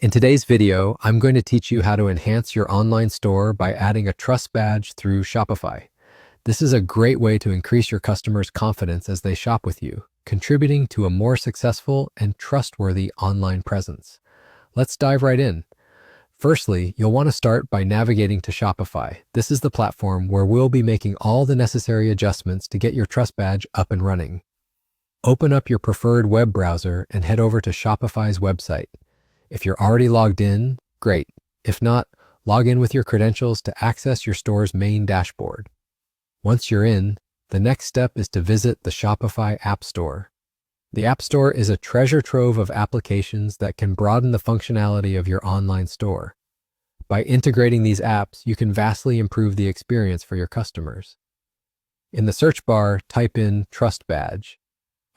In today's video, I'm going to teach you how to enhance your online store by adding a trust badge through Shopify. This is a great way to increase your customers' confidence as they shop with you, contributing to a more successful and trustworthy online presence. Let's dive right in. Firstly, you'll want to start by navigating to Shopify. This is the platform where we'll be making all the necessary adjustments to get your trust badge up and running. Open up your preferred web browser and head over to Shopify's website. If you're already logged in, great. If not, log in with your credentials to access your store's main dashboard. Once you're in, the next step is to visit the Shopify App Store. The App Store is a treasure trove of applications that can broaden the functionality of your online store. By integrating these apps, you can vastly improve the experience for your customers. In the search bar, type in Trust Badge.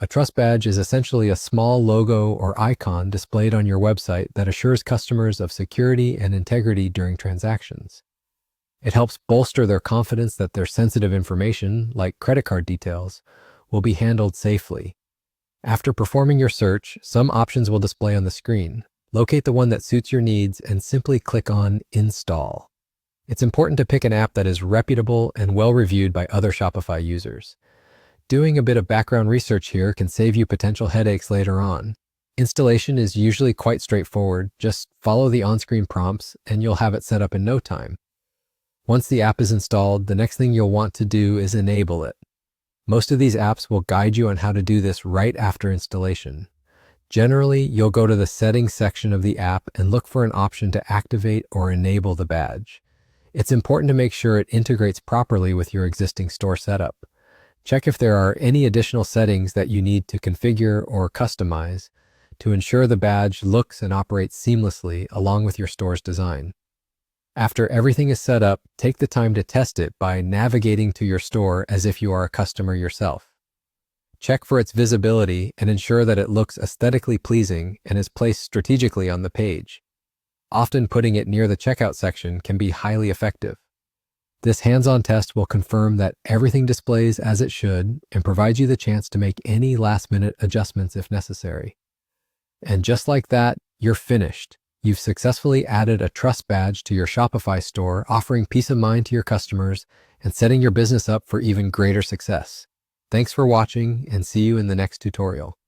A trust badge is essentially a small logo or icon displayed on your website that assures customers of security and integrity during transactions. It helps bolster their confidence that their sensitive information, like credit card details, will be handled safely. After performing your search, some options will display on the screen. Locate the one that suits your needs and simply click on Install. It's important to pick an app that is reputable and well-reviewed by other Shopify users. Doing a bit of background research here can save you potential headaches later on. Installation is usually quite straightforward. Just follow the on-screen prompts and you'll have it set up in no time. Once the app is installed, the next thing you'll want to do is enable it. Most of these apps will guide you on how to do this right after installation. Generally, you'll go to the settings section of the app and look for an option to activate or enable the badge. It's important to make sure it integrates properly with your existing store setup. Check if there are any additional settings that you need to configure or customize to ensure the badge looks and operates seamlessly along with your store's design. After everything is set up, take the time to test it by navigating to your store as if you are a customer yourself. Check for its visibility and ensure that it looks aesthetically pleasing and is placed strategically on the page. Often putting it near the checkout section can be highly effective. This hands-on test will confirm that everything displays as it should and provides you the chance to make any last-minute adjustments if necessary. And just like that, you're finished. You've successfully added a trust badge to your Shopify store, offering peace of mind to your customers and setting your business up for even greater success. Thanks for watching and see you in the next tutorial.